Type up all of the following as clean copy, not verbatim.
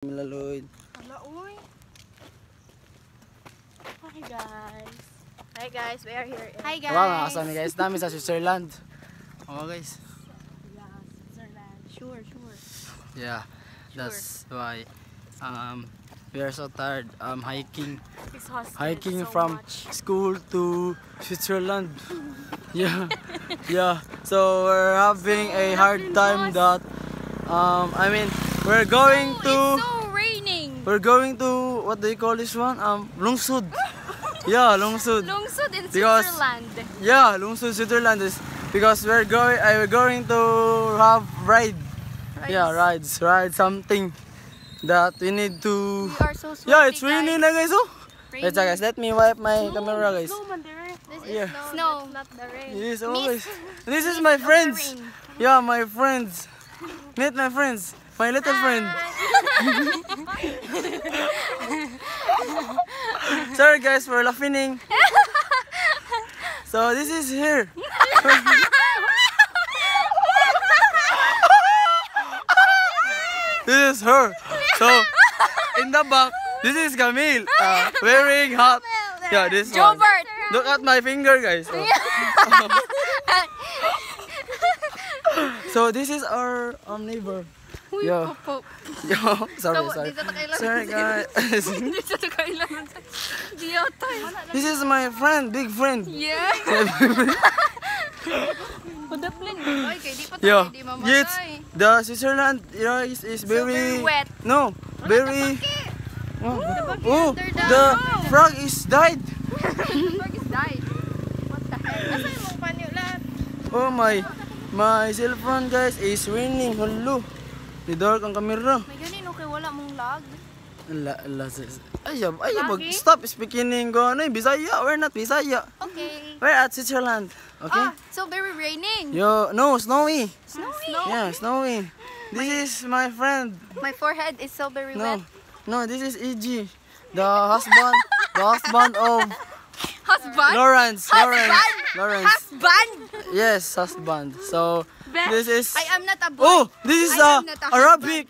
Milaloid. Hala, uy. Hi guys, we are here. Hi guys. Wow, makasama guys namin sa Switzerland. Oh guys. Yeah, Switzerland. Sure. Yeah, that's why we are so tired hiking so from much. school to Switzerland. Yeah. So we're having a hard time that we're going to It's so raining. we're going to what do you call this one? Lungsod. Yeah, Lungsod. Lungsod in Because- Switzerland. Yeah, Lungsod, Switzerland is because we're going to have ride. Yeah, ride something that we need to. We are so sweaty, Yeah, it's raining na guys. Oh. Raining. Wait, guys, let me wipe my camera guys. This is Yeah. snow. That's not the rain. Yes, always. This is my friends. Rain. Yeah, my friends. Meet my friends. My little friend. Sorry guys for laughing. So this is here. This is her. So in the back, this is Camille wearing hat. Yeah, this one. Jobert. Look at my finger, guys. Oh. So this is our neighbor. Yo, sorry. Sorry guys. This is my friend, big friend. Yeah. Yeah. Yes, the Switzerland, is very wet. No, very. Oh, under the frog is died. Frog is died. What the heck? Nasaan yung panyo lahat? Oh my cellphone guys is raining. Hello. Ni dark ang camera. May ganin, okay, wala mong lag. Ay, stop speaking Bisaya. We're not Bisaya. Okay. We're at Switzerland. Okay. So very raining. Yo, no, snowy. Snowy. Yeah, snowy. This is my friend. My forehead is so very wet. No, this is EG, the husband of Husband? Lawrence. Husband? Yes, husband. So this is. I am not a boy. Oh, this is I am not a Arabic.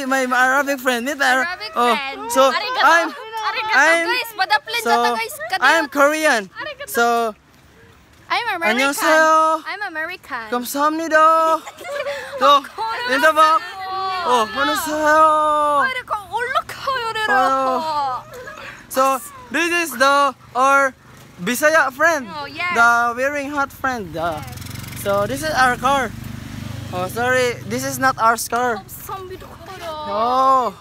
My Arabic friend. Arabic friend. So Arigato. I'm Guys, padaplin so na guys. I'm Korean. So I'm American. 안녕하세요. I'm American. 감사합니다. So in the back. Oh, 안녕하세요. So this is our Bisaya friend. Oh, yes. The wearing hat friend. So this is our car. Oh, sorry, this is not our car. Oh,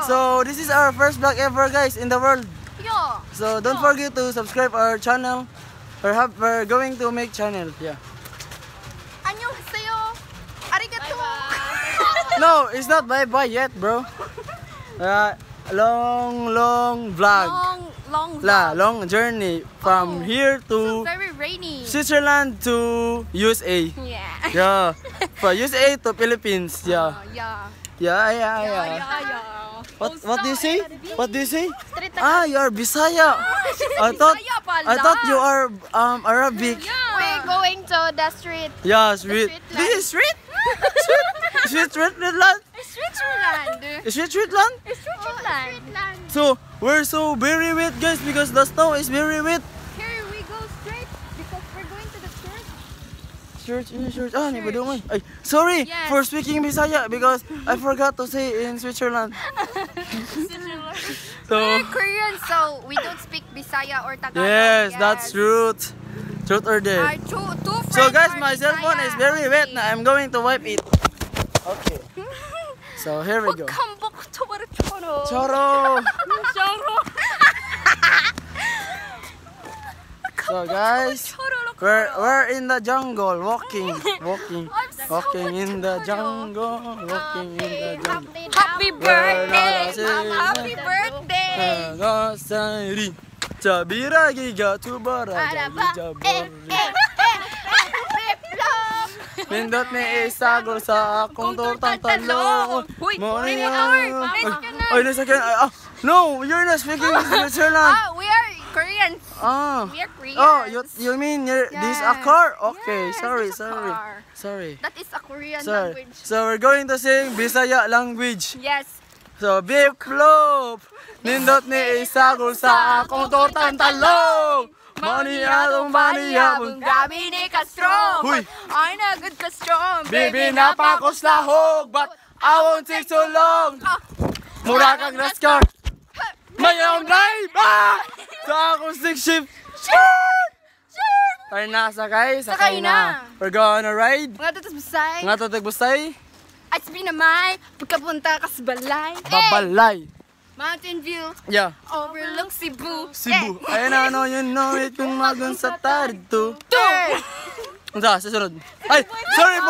So this is our first vlog ever, guys, in the world. So don't forget to subscribe our channel. We're going to make channel. Yeah. 안녕하세요. Arigato. No, it's not bye yet, bro. Long vlog. Long journey from here to Very rainy. Switzerland to USA. Yeah. Yeah. From USA to Philippines. Yeah. Yeah. What do you say? What do you say? You are Bisaya. I thought you are Arabic. We're going to the street. Yeah, street. Switzerland. This is street? Switzerland? Switzerland. Switzerland? So, we're so very wet, guys, because the snow is very wet. Here we go straight because we're going to the church. Church. Ay, sorry Yes. for speaking Bisaya because I forgot to say in Switzerland. So, We're Korean, so we don't speak Bisaya or Tagalog. yes, that's truth. Truth or Our dare. two friends So guys, are my cell phone Bisaya is very wet. only. Now I'm going to wipe it. Okay. So here we go. Choro. So guys, we're in the jungle, walking in the jungle, Happy birthday! We're Happy birthday! Nagasari, Jabiragiga Tubaragi Jabori. Pindot ni isagol sa akong tortang talong. Morning, Lord! No, you're not speaking Switzerland. We are Koreans. Oh. We are Koreans. Oh, you mean this a car? Okay, Yes, sorry, this is a sorry. car. Sorry. That is a Korean Sorry. language. So we're going to sing Bisaya language. Yes. So beep loop. Nindot ni isagol sa akong tortang talong. Maniyadong maniyabong gabi ni ka-strong. Huy. Ay na good ka-strong. Bibi na pa ko slahog, but I won't take so long. Mura kang NASCAR. Mayroong drive! Ah! Sa akong stick shift. Tara na, sakay. Sakay na. We're gonna ride. Mga tutos basay. Nga tatagbustay. At sabi naman, pagkapunta ka sa balay. Babalay. Mountain view. Yeah. Overlook Cebu. Cebu. Ayun na, ano, you know it kung magun sa tarito. Sa sunod. Ay, sorry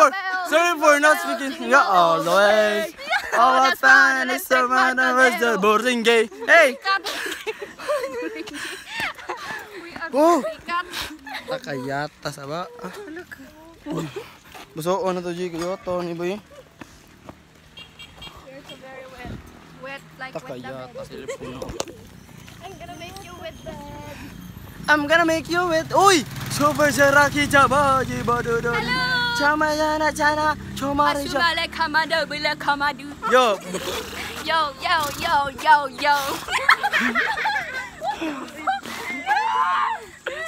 for not speaking. Yeah, always. All I find is someone who is the boarding gay. Hey! Oh! Takayata sa ba? Buso, ano to, G? Kayoto, ni Boy? You're so very wet. Wet like wet the Takayata bed. sa Filipino. I'm gonna make you wet the bed. I'm gonna make you wet. Uy! Super Seraki Chaba, Jibadodo. Hello! Chamayana Chana, Chomari Cha. Asumale kamado bila kamadu. Yo! Yo, yo, yo, yo, yo.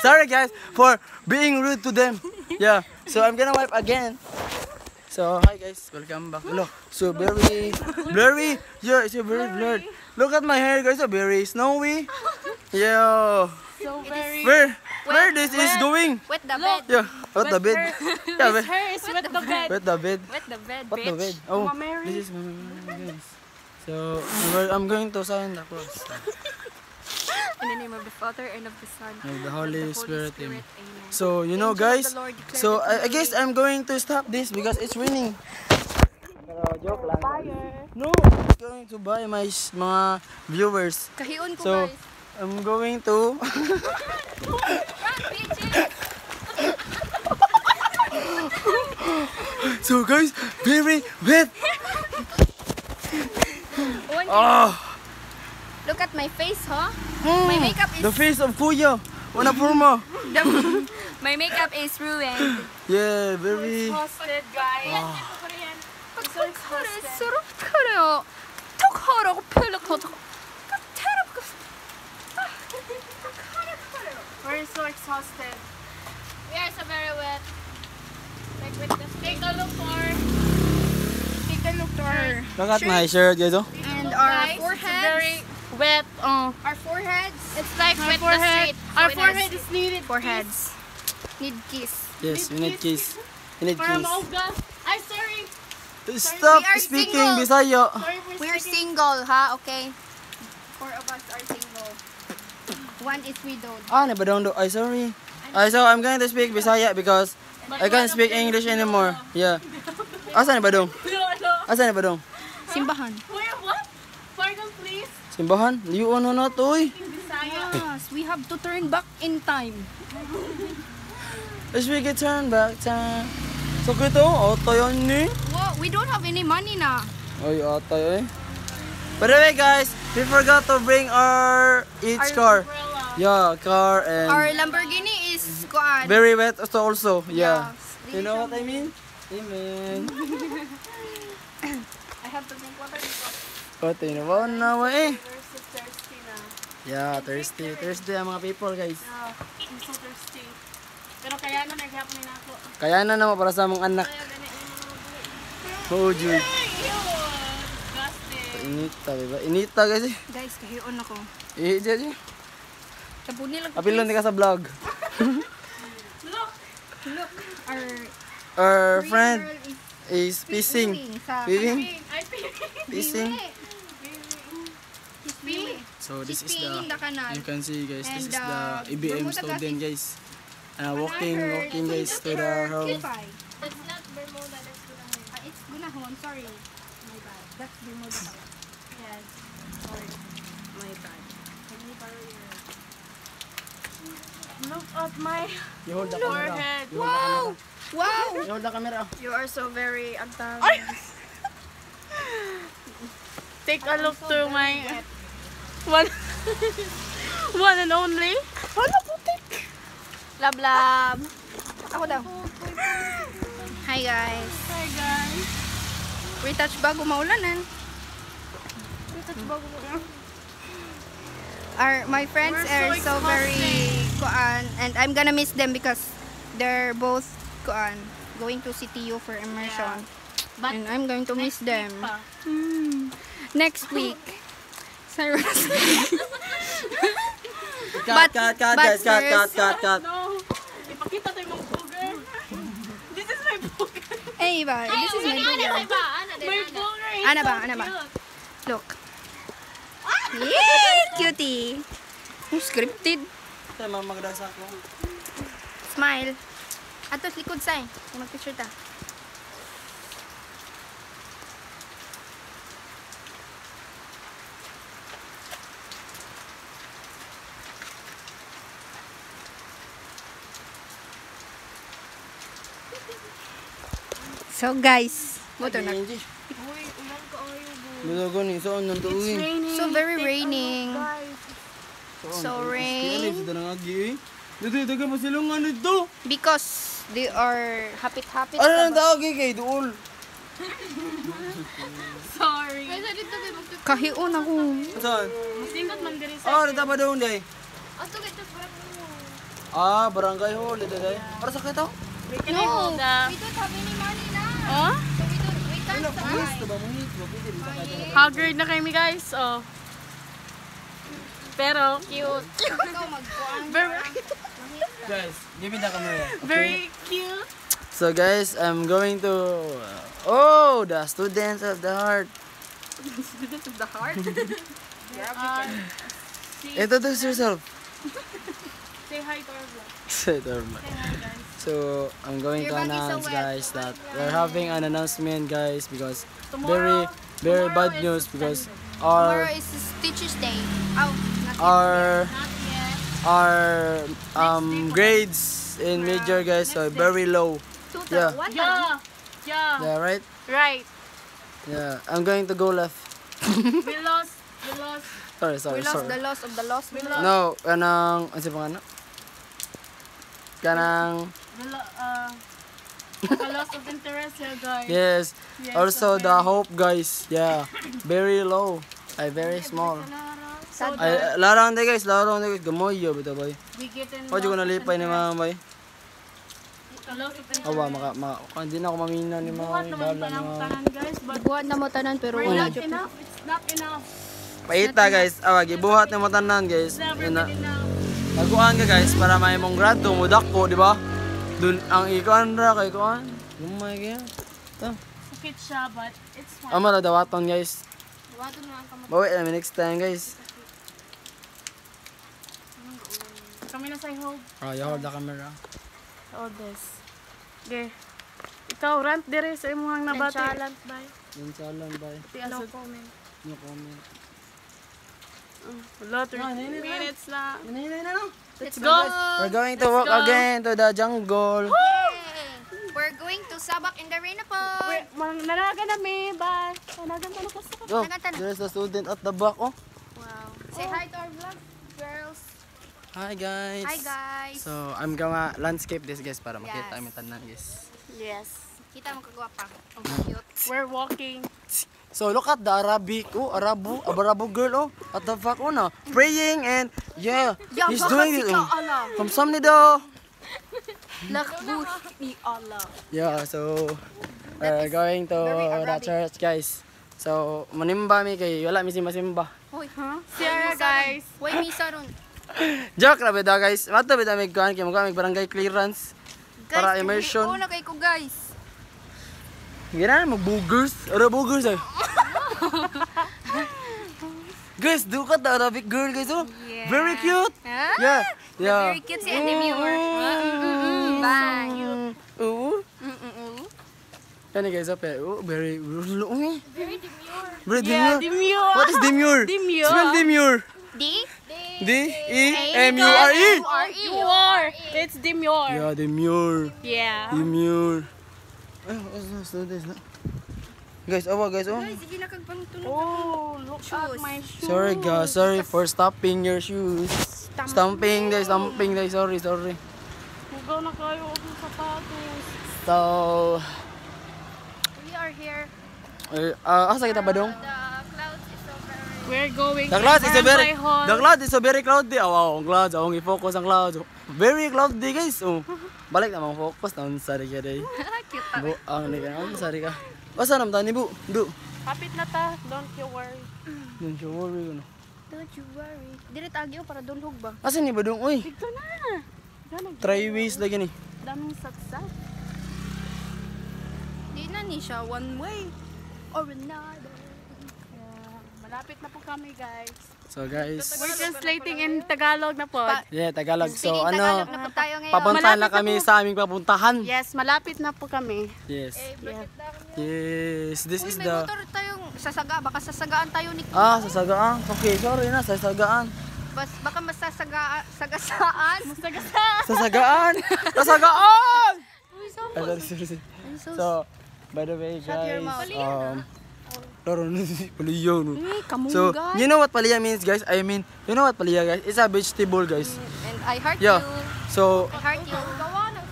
Sorry guys for being rude to them. Yeah, so I'm gonna wipe again. So hi guys, welcome back. Look, so very blurry. Yeah, it's very blurred. Look at my hair guys, so very snowy. Yeah. So very Where this is going? wet the bed. Yeah, what the bed? Yeah, wet Her is wet the bed. the bed. Wet the bed, What the bitch. bed? Oh, Mama Mary. this is Mama Mary, guys. So I'm going to sign the cross. In the name of the Father and of the Son And the Holy Spirit. Amen. So you know Angels of guys, the Lord declare so victory. I guess I'm going to stop this because it's raining. Joke lang. No, I'm going to buy my mga viewers. Kahiun ko So guys. I'm going to So guys, very wet. Oh, Look at my face, huh? My makeup is the face of Kuya. Wana purma. my makeup is ruined. Yeah, very. Exhausted, guys. 수록하래요. 톡하라고 표현하고. We're so exhausted. We are so very wet. Like with the Take a look for Look at my shirt, guys. Oh. and our guys. It's foreheads. very wet. Our foreheads. It's like Our wet the forehead. street. Our With forehead us. is needed. Foreheads. Need kiss. Yes, we need kiss. We need For kiss. Moga. I'm sorry. Stop We are speaking single. Bisaya. Sorry for We're speaking. single, ha? Okay. 4 of us are single. 1 is widowed. Ah, ba daw? Ay, sorry. So I'm going to speak Bisaya because I can't speak English anymore. Yeah. Asan ba daw? Asan ba daw? Simbahan. Wait, what? Pardon, please. Simbahan? Liyo ano na to eh. Bisaya. Yes, we have to turn back in time. As we get turn back time. So kito, auto yun ni. Wow, we don't have any money na. Ay, auto yun eh. By the way guys, we forgot to bring our each car. Umbrella. Yeah, car and Our Lamborghini is kuan. very wet also. Yeah. Yes. You know what I mean? Amen. I have to drink water. What you know na wa eh. We're so thirsty now. Yeah, Thursday ang mga people guys. Yeah, I'm so thirsty. Pero kaya na naghapon na ako. Kaya na naman para sa mga anak. Kaya ganit yung mga Oh, Jude. Ew! Disgusting. Inita, diba? Inita guys eh. Guys, kahiyon ako. Eh, Jeje. Sabuni lang. Apilon ka sa vlog. Look! Look, Our Korean friend girl is fishing. sa Fishing? I feel Fishing. Swimming. So this is He's peeing the canal. you can see guys, this And, is the IBM Bermuda student guys. Walking guys to the home. It's not Bermuda, that's Gunahon. It's Gunahon, sorry. My bad. That's Bermuda. Yes. Sorry. My bad. Look at my You hold the camera. forehead. You hold the camera. Wow! You hold the camera. You are so very agtang. Take a look to my one One and only. Hala, putik. Love, love. Ako daw. Hi guys. Hi guys. Retouch bago maulanan. My friends We're are so so very kuan, and I'm gonna miss them because they're both kuan going to CTU for immersion. But And I'm going to miss them. pa. Next week. Cyrus. Cut, cut, cut, guys. Cut, cut, first- cut, cut. No. Ipakita tayo mga booger. This is my booger. Eh, iba. This is my video. My booger is Ana ba? so Ana ba? cute. Look. Yay! Cutie. Oh, scripted. Ito, magdasa ko. Smile. Ato, likod say. Mag-picture ta. So guys, moto na. Benji. Uy, ulang ka ayo, boo. Bulogo ni. Saan nang It's tuwing? raining. So very Take a raining. look, guys. So rain. Kaya nito na agi eh. Dito ka masilungan nito. Because they are hapit-hapit. Ano nang tawag kay Duol? Sorry. Kahiun ako. Saan? Masindot man diri sa. Ah, dito pa doon day. Ah, barangay hall dito day. Para sa kito? We can hold the... Oh? Wala, pulis to ba mo hito? Pwede rin sa kito. Haggard na kami guys. Oh. Pero cute. Very, Guys, give me the camera. very cute. So guys, I'm going to oh, the students of the heart. Students of the heart. Introduce yourself. Say hi to our vlog. Say it, Norma. Say hi guys. So I'm going to Your bag is so announce wet. guys that we're having an announcement guys because Tomorrow- very tomorrow bad is news because Tomorrow our is Teacher's Day. Oh, not our Not yet. our grades in major guys are very low. tutor. Yeah. One Yeah. Yeah. Yeah, right? Right. Yeah, I'm going to go left. We lost. We lost. Sorry. We lost the loss of the lost. We lost. No, kanang ano pa ano? Kanang The loss of interest here guys. yes. Yes, Also okay. the hope guys. Yeah. Very low. Very small. So Ay, larang de guys, gamoy yo bitaw bay. we get in Pwede ko nalipay ni mga bay. The loss of interest. Awa hindi na ako mamina ni mga Buhat naman bala pa ng ni mga. tanan guys. But Buwan na mo tanan pero we're wala not jud. enough. It's not enough. Paita guys, gibuhat ni mo tanan guys. It's never Yun na. been enough. Naguan ka guys para may mong grado mudak ko, di ba? Dun ang ikuan ra kay kuan. Gumay kaya. Ta. Sakit siya but it's fine. Amo ra dawaton guys. Buwan na ang kamot. Bawi namin next time guys. Kami na sa hold. You hold the camera. All this. Okay. Ikaw, rant dire sa imong nabati. Nonchalant Bye. Yun salam bye. No comment. No comment. Wala, 30 minutes na. Let's go. We're going to walk go. again to the jungle. We're going to Sabak in the rain po. Nanagan na may. Bye. Nanagan pa na ko sa Go. There's a student at the back. Oh. Wow. Say hi to our vlog, girls. Hi guys. Hi guys. So I'm gonna landscape this guys para Yes. makita kami tanan guys. Yes. Kita mo kagwapa. Ang cute. We're walking. So look at the Arabic, Arabo girl, at the back, no, praying and yeah, he's doing it. Allah. Kamsamnida. Lakbuh ni Allah. Yeah, so we're going to very the Arabic. church, guys. So manimba mi kay wala mi simba. Hoy. Sierra guys. Hoy, misa ron. Joke ra beda guys. Mato beda mig kuan kay mga barangay clearance para Guys, immersion. Oo na kay ko guys. Gina mo boogers. Ara boogers ay. Guys, look at the Arabic girl guys. Oh. Yeah. Very cute. Huh? Yeah. Yeah. Very cute si Andy Muir. Bye. Oo. Yan guys, okay. Oh, very long. Very Yeah, demure. demure. What is demure? Demure. Spell demure. D? D-E-M-U-R-E. You are. It's demure. Yeah, demure. Yeah. Demure. Oh, what's this? No. Guys, awa guys, oh. Guys, sige na kag pangtunog. Oh, look at Shoes. my shoes. Sorry guys, sorry for stopping your shoes. Stamping guys, sorry. Hugaw na kayo akong sapatos. So, We are here. asa kita ba dong? The clouds is so very... We're going The clouds to is Barangay Hall. the clouds is so very cloudy. Oh, wow, ang clouds, ang i-focus ang clouds. Very cloudy guys. Oh. Balik na mga focus na sari ka day. Cute. Bu, ang ni ka, sari ka. Asa nam tani bu? Du. Kapit na ta, don't you worry. Don't you worry no. Don't you worry. Dire tagyo para dunhog ba? Asa ni ba dong? Uy, Dito na. Ganag. try ways lagi ni. Daming saksak. Di na ni siya one way or another. Yeah. Malapit na po kami, guys. So guys, We're translating in Tagalog na po. yeah, Tagalog. So Speaking ano, Tagalog na po tayo ngayon. papunta na Malapit na kami po. sa aming papuntahan. Yes, malapit na po kami. Yes. Yeah. Yes, this Uy, is may the motor tayong sasaga. Baka sasagaan tayo ni... sasagaan. Okay, sorry na, sasagaan. Baka sagasaan. Masagasa. Sasagaan. Sasagaan. Uy, so Ay, sorry. I'm so... So, by the way, Shut your guys, mouth. laro na si Paliya, no? kamunggay. So, you know what Paliya means, guys? I mean, you know what Paliya, guys? It's a vegetable, guys. And I heart Yeah. you. So, I heart you. Gawa ng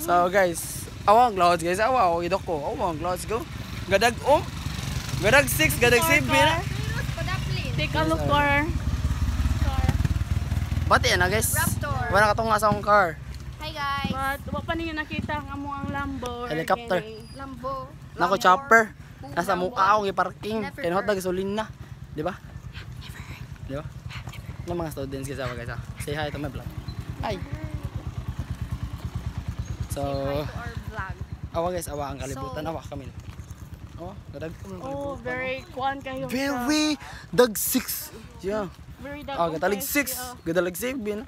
so guys, awang clouds, guys. Awa, idok ko. Awang clouds, go. Gadag, gadag 6, gadag 7. Take a look for Pati na, guys. Raptor. Wala ka tong nga sa akong car. Hi guys. But, wa pa ninyo nakita ang amo ang Lambo. Helicopter. Lambo. Nako, Lambo. chopper. Nasa mukha akong i-parking. Never. Kinahot na gasolina. Di ba? Di ba? Yung mga students guys, awa guys. Say hi to my vlog. Hi. So, Hi to our vlog. awa guys, awa ang kalibutan. Awa kami. Awa, gadag ko. Oh, very kuan kayo. Very dag 6. Yeah. Very Gatalig 6. Gatalig 7.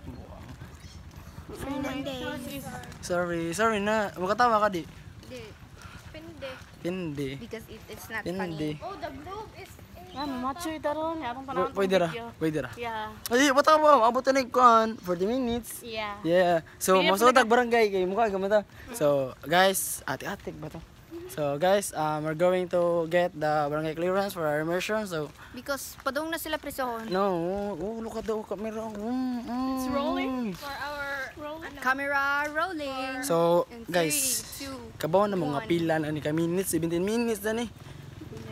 Sorry na. Makatawa ka di. Hindi. Pindi. Hindi. Because it's not Hindi. funny. Oh, the globe is... Ah, macho ito ron. Arong panahon Pwede ra. Pwede ra. Yeah. Ay, bata mo. Abot na nagkuhan. 40 minutes. Yeah. Yeah. So, Pili masutag barangay kay mukha gamata. So, guys, ati-atik ba to? So, guys, we're going to get the barangay clearance for our immersion. So, Because padung na sila presohon. no. Oh, look at the camera. It's rolling. For our Rolling. camera rolling. So, In guys, 3, 2. kabaw na mga pila na ni ka minutes, 17 minutes na ni.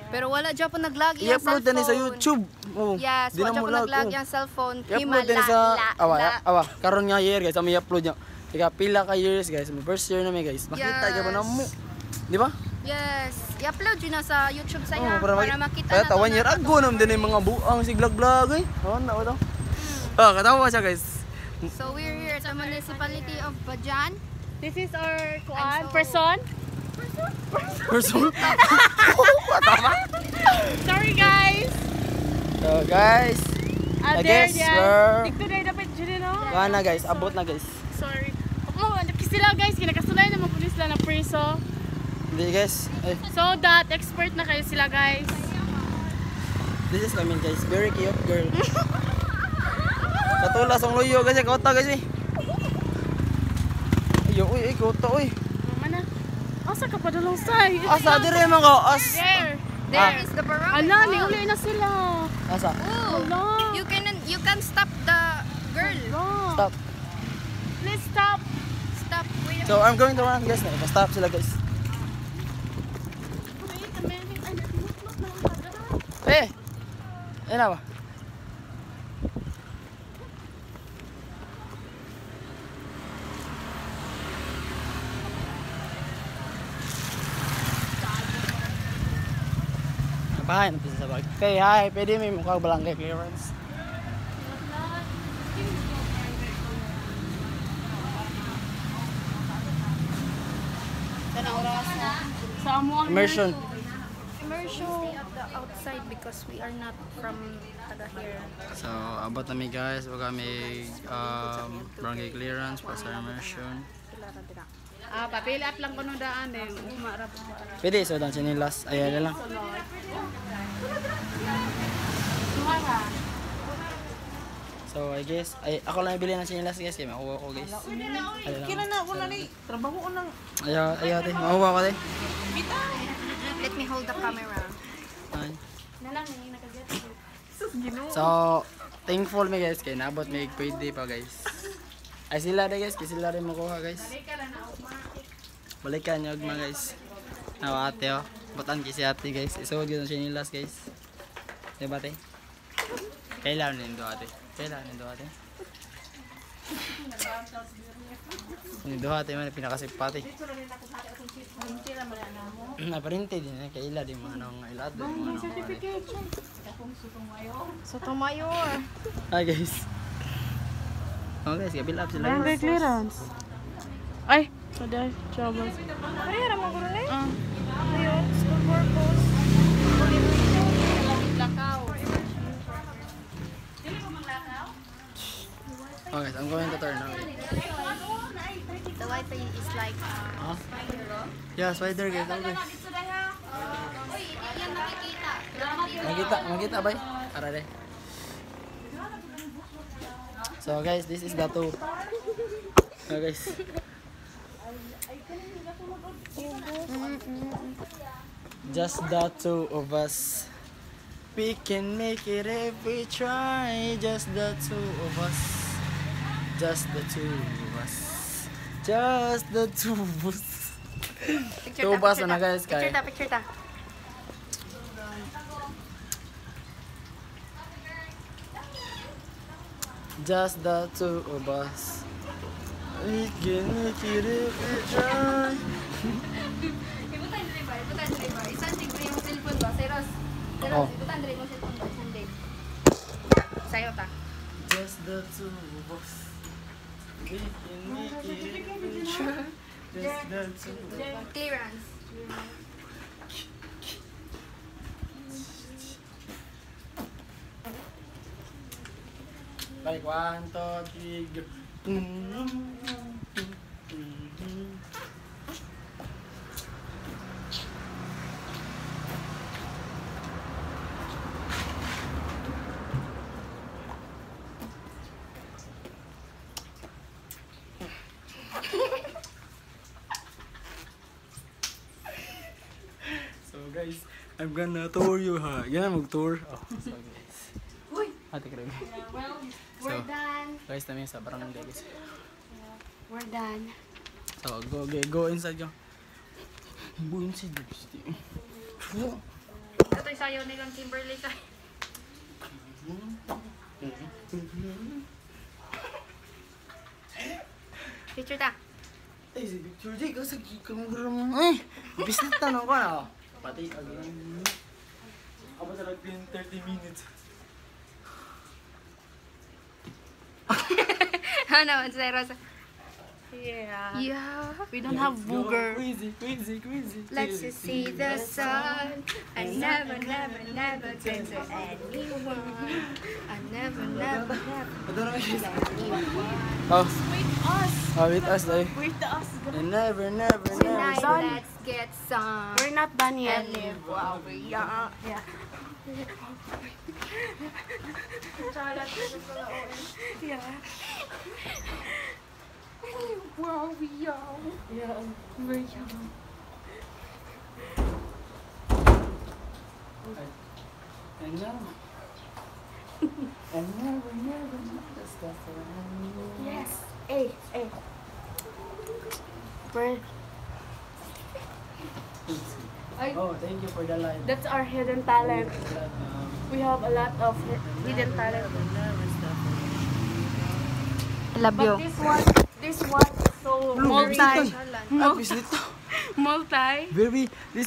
Pero wala dyan po nag-lag yung I-upload na ni sa YouTube. Oh, Yes, di wala na dyan mo po lag, nag-lag oh. yung cellphone. I-upload din sa awa karon nga year guys, may upload niya. Ika pila ka years guys, may first year na may guys. Makita ka ba na mo? Di ba? Yes. I-upload yun na sa YouTube sa Oh, para makita kaya na to. tawan year ago nam din yung mga buang siglag-lag eh. Oh, na to. Katawa siya guys. So we're here at the municipality of Bajan. This is our kuan I'm so- person. Person. Sorry guys. So guys, I guess we're Dito na dapat dyan no. na guys, abot na guys. Sorry. Oh, sila guys, kinakasulay na mga pulis lang na preso. Hindi guys. Ay, So that expert na kayo sila guys. this is kami guys, very cute girl. Katulas ang luyo guys, kota guys eh. Ayo, uy, kota uy. Mana? Asa ka pa dalong say? Asa dire man ko? There. There is the barometer. Ala, niuli na sila. Asa? Oh, Ala. you can stop the girl. Oh. Stop. Please stop. Stop. Wait. So I'm going to run guys na. Stop sila guys. Wait a minute. Ay, natinutnot na lang pala. Eh. Ano ba? Bahay na pisa sa bag. Okay, hi. Pwede may mukha barangay clearance. Tanang oras na. Sa amo ang Immersion. Immersion at the outside because we are not from taga here. So, abot na mi guys. Wag kami barangay clearance para sa immersion. Ah, papil up lang kuno daan eh. Umarap. Pwede, so doon sinilas. Ayan na lang. So I guess, ako lang bili ng sinilas guys, kaya makuha ko guys. Kira na ako na ni. Trabaho ko nang. Ayaw te, makuha ko te. Let me hold the camera. Ay. Nalang, hindi nakagat. So, thankful me guys, kaya naabot may pwede pa guys. Ay sila na guys, kaya sila rin makuha guys. Balikan nyo mga guys. Nawa ate oh, butan kasi ate guys. Isuod yun ang sinilas guys. Diba te? Kailan nindo ate? Kailan nindo ate? Nindo ate man pinakasipati. Naparinte din eh, kaila di mga nang ilad. Sotomayor. Hi guys. Oh guys, kabil up sila. Barangay clearance. Ay, sada trouble. Ay, ramang gulo na yun. Ayun, school purpose. Lakaw. Oh guys, I'm going to turn now. The Wi-Fi is like, Huh? Yeah, spider guys. Oh guys. uy, yan nakikita. Magkita bay. Ara de. So guys, this is the two. So guys. Just the two of us. We can make it if we try. Just the two of us. Just the two of us. Just the two of us. Picture Two ta, bus picture na ta. guys, kaya. Picture ta, picture ta. Just the two of us. We can make it if we try. Ibutan diri ba? Ibutan diri ba? Isan dig yung cellphone ba? Seros. Oh. Ibutan diri mo cellphone ba? Isan dig. Sayo ta. Just the two of us. We can make it if we try. Just the two of us. Clearance. Balik, 1, 2, 3, go. So guys, I'm gonna tour you ha. Gana mag-tour. Oh, so guys. Uy, Ate Kreg. we're done. Guys, namin sa barangay guys. We're done. So go inside go. Go inside guys. Ito yung sayo nilang Kimberly kay. Picture ta. Eh, si picture di kasi kamagram. Ay, business tanong ko na. Pati again. Aba sa lagpin 30 minutes. Ano, Seros? Yeah. Yeah. We don't have booger. Crazy. Let's just see the sun. I never turn to anyone. I never Ito na guys. anyone. Oh, With us. with us eh. With us. And never. Tonight, Sun. let's get some. We're not done yet. And live while we're young. Yeah. Yeah. While we're young. Yeah. We're young. And never. And never. That's the fun. Yes. Hey. We're, Oh, thank you for the light. that's our hidden talent. We have a lot of hidden talent. I love But this one is so multi. Ah, business to. Multi. Very, this